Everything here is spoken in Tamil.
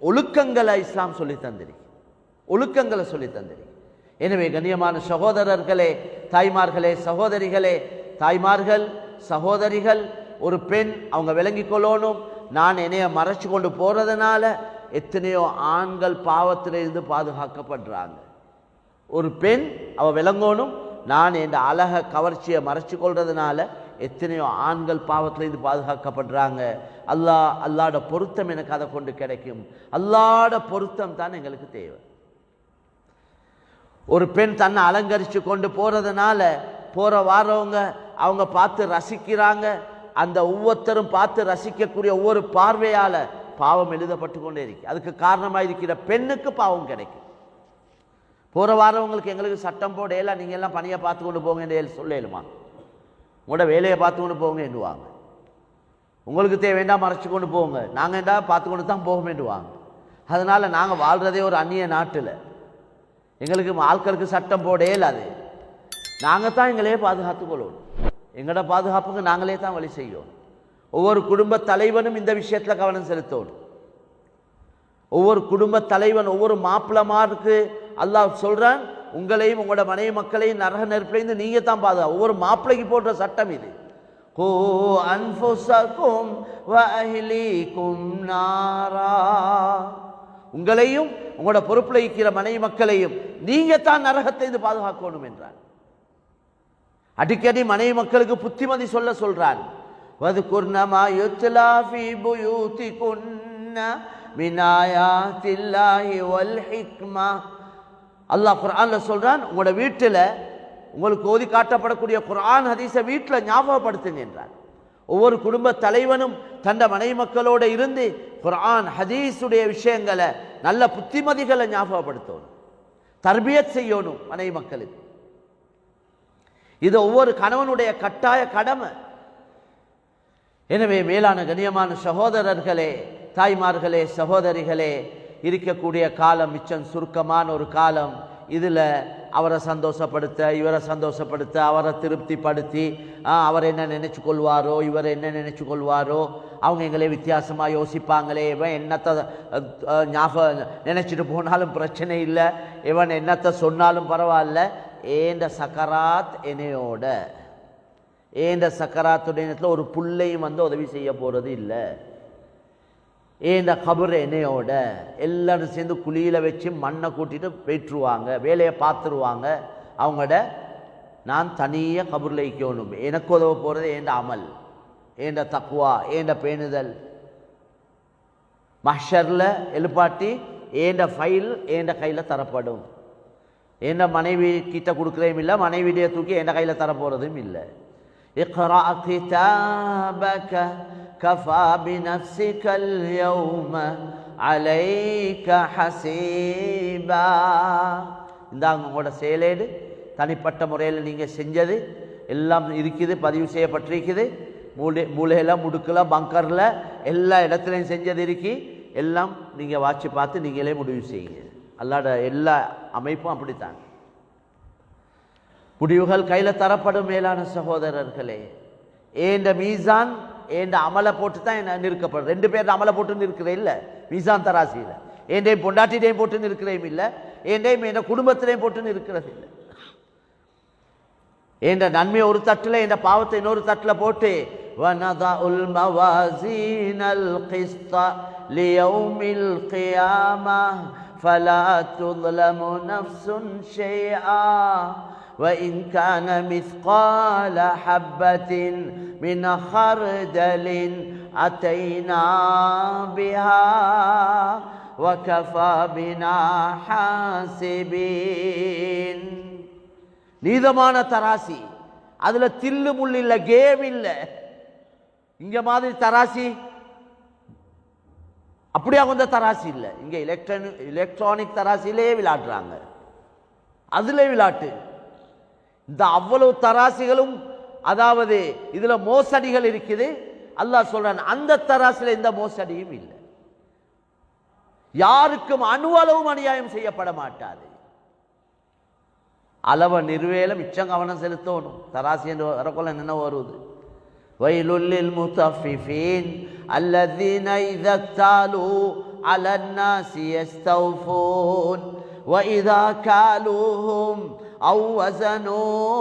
ஒழுக்கங்களை இஸ்லாம் சொல்லி தந்திரி, ஒழுக்கங்களை சொல்லி தந்திரி. எனவே கண்ணியமான சகோதரர்களே, தாய்மார்களே, சகோதரிகளே, தாய்மார்கள் சகோதரிகள், ஒரு பெண் அவங்க விளங்கி கொள்ளணும், நான் என்னைய மறைச்சு கொண்டு போறதுனால எத்தனையோ ஆண்கள் பாவத்திலிருந்து பாதுகாக்கப்படுறாங்க. ஒரு பெண் அவ விளங்கணும், நான் என் அழக கவர்ச்சியை மறைச்சு கொள்றதுனால எத்தனையோ ஆண்கள் பாவத்திலிருந்து பாதுகாக்கப்படுறாங்க. அல்லாட பொருத்தம் எனக்கு அதை கொண்டு கிடைக்கும். அல்லாட பொருத்தம் தான் எங்களுக்கு தேவை. ஒரு பெண் தன்னை அலங்கரித்து கொண்டு போறதுனால போற வாரவங்க அவங்க பார்த்து ரசிக்கிறாங்க. அந்த ஒவ்வொருத்தரும் பார்த்து ரசிக்கக்கூடிய ஒவ்வொரு பார்வையால பாவம் எழுதப்பட்டு கொண்டே இருக்கு. அதுக்கு காரணமாக இருக்கிற பெண்ணுக்கு பாவம் கிடைக்கும். போற வாரவங்களுக்கு எங்களுக்கு சட்டம் போடையில நீங்க எல்லாம் பணியை பார்த்து கொண்டு போங்க சொல்லலுமா? உங்களோட வேலையை பார்த்து கொண்டு போங்க என்றுவாங்க. உங்களுக்கு தேவைண்டா மறைச்சு கொண்டு போங்க, நாங்கள் என்ன பார்த்து கொண்டு தான் போக வேண்டுவாங்க. அதனால நாங்கள் வாழ்றதே ஒரு அந்நிய நாட்டில், எங்களுக்கு ஆட்களுக்கு சட்டம் போட இயலாது. நாங்கள் தான் எங்களையே பாதுகாத்து கொள்ளணும். எங்களோட பாதுகாப்புக்கு நாங்களே தான் வழி செய்யணும். ஒவ்வொரு குடும்ப தலைவனும் இந்த விஷயத்தில் கவனம் செலுத்தணும். ஒவ்வொரு குடும்ப தலைவன், ஒவ்வொரு மாப்பிளமாருக்கு அல்லாஹ் சொல்றான், உங்களையும் உங்களோட மனைவி மக்களையும் நரக நெருப்பிலிருந்து நீங்க தான் பாதுகா. ஒவ்வொரு மாப்பிளைக்கு போடுற சட்டம் இது. கோ அன்ஃபுஸகும் வ அஹ்லீகும் நாரா, உங்களையும் உங்களோட பொறுப்புல இருக்கிற மனைவி மக்களையும் நீங்க தான் நரகத்தை பாதுகாக்கணும் என்றான். அடிக்கடி மனைவி மக்களுக்கு புத்திமதி சொல்றான். வதுகுர்ன மா யுத்லா ஃபீ புயூதிகுன்ன மின் ஆயாத்தில்லாஹி வல் ஹிக்மா. அல்லாஹ் குர்ஆன்ல சொல்றான், உங்களோட வீட்டில் உங்களுக்கு ஓதி காட்டப்படக்கூடிய குர்ஆன் ஹதீஸை வீட்டில் ஞாபகப்படுத்துங்க என்றான். ஒவ்வொரு குடும்ப தலைவனும் தந்த மனைவி மக்களோட இருந்து குர்ஆன் ஹதீஸுடைய விஷயங்களை, நல்ல புத்திமதிகளை ஞாபகப்படுத்தணும், தர்பியத் செய்யணும் மனைவி மக்களுக்கு. இது ஒவ்வொரு கணவனுடைய கட்டாய கடமை. எனவே மேலான கண்ணியமான சகோதரர்களே, தாய்மார்களே, சகோதரிகளே, இருக்கக்கூடிய காலம் மிச்சம் சுருக்கமான ஒரு காலம். இதில் அவரை சந்தோஷப்படுத்த, இவரை சந்தோஷப்படுத்த, அவரை திருப்திப்படுத்தி, அவர் என்ன நினைச்சு கொள்வாரோ, இவர் என்ன நினைச்சு கொள்வாரோ, அவங்க எங்களே வித்தியாசமாக யோசிப்பாங்களே, இவன் என்னத்தை ஞாபகம் நினைச்சிட்டு போனாலும் பிரச்சனை இல்லை, இவன் என்னத்தை சொன்னாலும் பரவாயில்ல, ஏண்ட சக்கராத் என்னையோட, ஏண்ட சக்கராத்துடைய நேரத்தில் ஒரு புள்ளையும் வந்து உதவி செய்ய போகிறது இல்லை, ஏண்ட கபர் என்னையோட, எல்லாரும் சேர்ந்து குழியில் வச்சு மண்ணை கூட்டிட்டு போயிட்டுருவாங்க, வேலையை பார்த்துருவாங்க. அவங்களோட நான் தனியாக கபரில் வைக்கணும், எனக்கு உதவ போகிறது ஏண்ட அமல், ஏண்ட தக்குவா, ஏண்ட பேணுதல். மஹ்ஷரில் எழுப்பாட்டி ஏண்ட ஃபைல் ஏண்ட கையில் தரப்படும். ஏண்ட மனைவி கிட்ட கொடுக்குறதும் இல்லை, மனைவிடைய தூக்கி ஏண்ட கையில் தரப்போகிறதும் இல்லை. இக்ரா கிதாபக கஃபா பினஃப்ஸிகல் யௌம அலைக ஹஸீபா. இந்தாங்க உங்களோட செயலேடு, தனிப்பட்ட முறையில் நீங்கள் செஞ்சது எல்லாம் இருக்குது, பதிவு செய்யப்பட்டிருக்குது. மூளையில், முடுக்கில், பங்கரில், எல்லா இடத்துலையும் செஞ்சது இருக்கி, எல்லாம் நீங்கள் வாட்சி பார்த்து நீங்களே முடிவு செய்யுங்க. அல்லாட எல்லா அமைப்பும் அப்படித்தான். முடிவுகள் கையில் தரப்படும். மேலான சகோதரர்களே, ஏண்ட மீசான் ஏண்ட அமலை போட்டு தான் என்ன நிற்கப்படும். ரெண்டு பேர் அமலை போட்டு நிற்கிறே இல்லை மீசான் தராசியில். ஏண்டையும் பொண்டாட்டிடையும் போட்டு நிற்கிறேயும் இல்லை, ஏண்டையும் என் குடும்பத்திலையும் போட்டு நிற்கிறது இல்லை. ஏண்ட நன்மையை ஒரு தட்டில், என்ற பாவத்தை இன்னொரு தட்டில் போட்டு வனதஉல் மவாஸீனல் கிஸ்த லியௌமில் கியாமஹ் ஃபலா துظلமு நஃப்ஸுன் ஷைஆ وإن كان مثقال حبة من خردل أتينا بها وكفى بنا حاسبين. நீதமான தராசி, அதுல தில்லு முள்ளு இல்லை, கேம் இல்லை. இங்க மாதிரி தராசி அப்படியா கொஞ்சம் தராசி இல்லை. இங்க எலக்ட்ரானிக் தராசிலே விளையாடுறாங்க, அதுல விளையாட்டு. இந்த அவ்வளவு தராசிகளும், அதாவது இதுல மோசடிகள் இருக்குது. அல்லாஹ் சொல்றான், அந்த தராசில எந்த மோசடியும் இல்லை, யாருக்கும் அணுவளவும் அநியாயம் செய்யப்பட மாட்டாது. அளவ நிர்வேல மிச்சம் கவனம் செலுத்தணும். தராசி என்று வரக்குள்ள என்ன வருவது? வயலுல் லில் முத்தஃபிஃபீன் அல்லதீன இதா தாலு على الناس يستوفون وإذا كالوهم أو وزنوا